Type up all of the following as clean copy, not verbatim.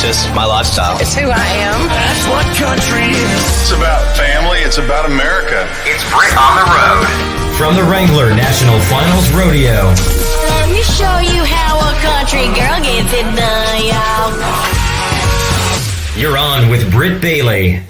just my lifestyle. It's who I am. That's what country is. It's about family. It's about America. It's Britt on the road. From the Wrangler National Finals Rodeo. Let me show you how a country girl gets it done, y'all. You're on with Britt Bailey.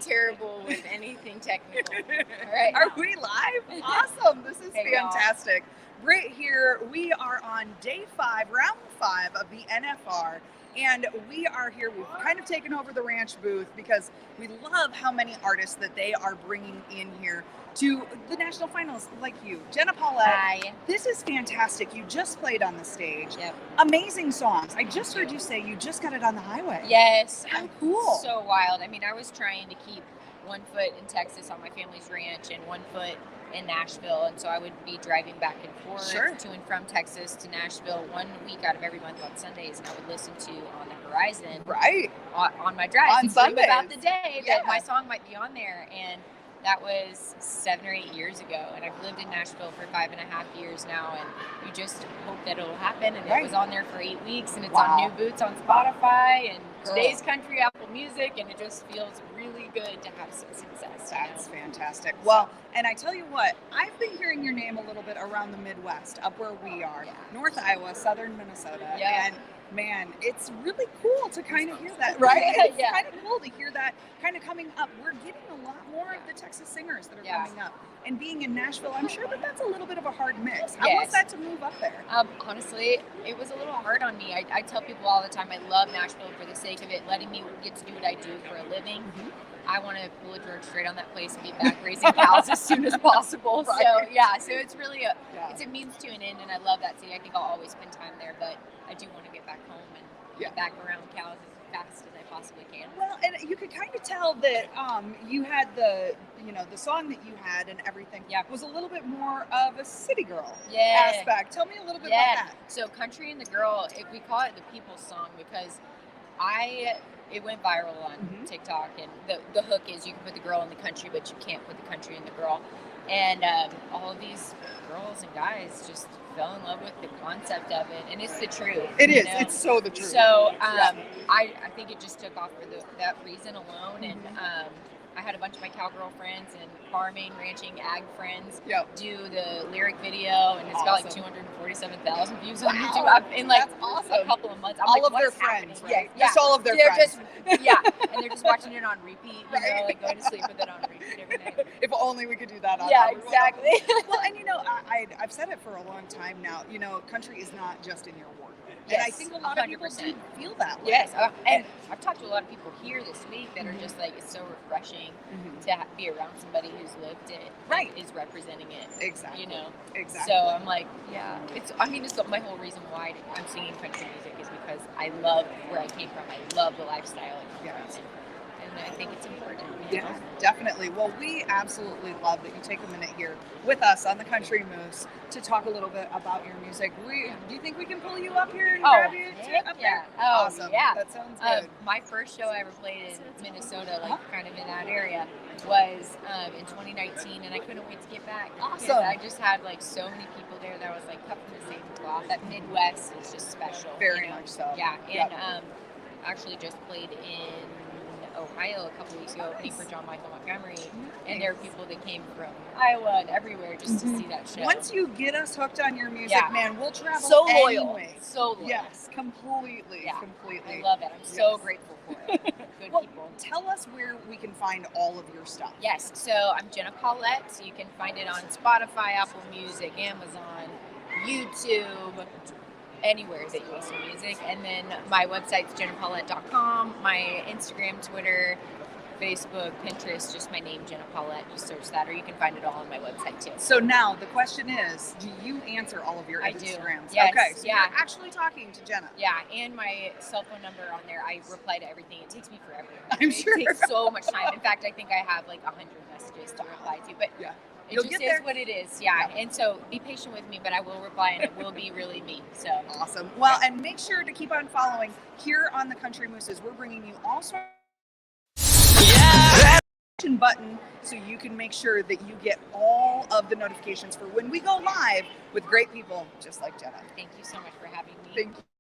Terrible with anything technical. All right. Are we live? Awesome. This is fantastic. Britt here. We are on day 5, round 5 of the NFR. And we are here. We've kind of taken over the ranch booth because we love how many artists that they are bringing in here to the national finals, like you. Jenna Paulette. Hi. This is fantastic. You just played on the stage. Yep. Amazing songs. I just heard you say you just got it on the highway. Yes. How cool. So wild. I mean, I was trying to keep one foot in Texas on my family's ranch and one foot in Nashville, and so I would be driving back and forth to and from Texas to Nashville 1 week out of every month on Sundays, and I would listen to On the Horizon on my drive on Sundays about the day that my song might be on there. And that was 7 or 8 years ago, and I've lived in Nashville for 5.5 years now, and you just hope that it'll happen. And it was on there for 8 weeks, and it's on New Boots on Spotify and Today's Country, Apple Music, and it just feels really good to have some success. That's fantastic. Well, and I tell you what, I've been hearing your name a little bit around the Midwest, up where we are, North Iowa, Southern Minnesota, and man, it's really cool to kind of hear that, right? It's kind of cool to hear that kind of coming up. We're getting a lot more of the Texas singers that are coming up. And being in Nashville, I'm sure that that's a little bit of a hard mix. How was that to move up there? Honestly, it was a little hard on me. I tell people all the time, I love Nashville for the sake of it, letting me get to do what I do for a living. I want to pull a George straight on that place and be back raising cows as soon as possible. So it's really it's a means to an end, and I love that city. I think I'll always spend time there, but I do want to get back home and get back around cows as fast as I possibly can. Well, and you could kind of tell that you had the song that you had and everything was a little bit more of a city girl aspect. Tell me a little bit about that. So Country and the Girl, we call it the people's song because it went viral on TikTok, and the hook is you can put the girl in the country, but you can't put the country in the girl. And all of these girls and guys just fell in love with the concept of it, and it's the truth. It is. It's so the truth. So I think it just took off for that reason alone, and I had a bunch of my cowgirl friends and farming, ranching, ag friends do the lyric video, and it's got like 247,000 views on YouTube in like a couple of months. I'm all like, of their friends, just all of their friends. And they're just watching it on repeat, like going to sleep with it on repeat every night. If only we could do that on exactly. Well, and I've said it for a long time now, country is not just in your ward. And I think a lot 100%. Of people do feel that way. Yes, and I've talked to a lot of people here this week that are just like, it's so refreshing to be around somebody who's lived it, is representing it. Exactly. Exactly. So I'm like, it's my whole reason why I'm singing country music is because I love where I came from. I love the lifestyle and I think it's important. Yeah, definitely. Well, we absolutely love that you take a minute here with us on the Country Moose to talk a little bit about your music. Do you think we can pull you up here and grab you up there? Oh, awesome. Yeah. That sounds good. My first show I ever played in Minnesota, kind of in that area, was in 2019, and I couldn't wait to get back. Awesome. I just had so many people there that was cut from the same cloth. That Midwest is just special. Very much so. Yeah, and actually just played in Ohio a couple weeks ago, opening for John Michael Montgomery, and there are people that came from Iowa and everywhere just to see that show. Once you get us hooked on your music, man, we'll travel so loyal. Anyway. So loyal. Yes, completely. Yeah. Completely. I love it. I'm so grateful for it. Good people. Tell us where we can find all of your stuff. Yes, so I'm Jenna Paulette, so you can find it on Spotify, Apple Music, Amazon, YouTube, anywhere that you listen to music. And then my website's jennapaulette.com. My Instagram, Twitter, Facebook, Pinterest, just my name, Jenna Paulette. You search that, or you can find it all on my website too. So now the question is, do you answer all of your Instagrams? Yes. Okay, so you're actually talking to Jenna. Yeah, and my cell phone number on there, I reply to everything. It takes me forever. I'm sure. It takes so much time. In fact, I think I have 100 messages to reply to, but it just is what it is. Yeah, and so be patient with me, but I will reply, and it will be really me. So awesome. Well, and make sure to keep on following here on the Country Mooses. We're bringing you all sorts. button so you can make sure that you get all of the notifications for when we go live with great people just like Jenna. Thank you so much for having me. Thank you.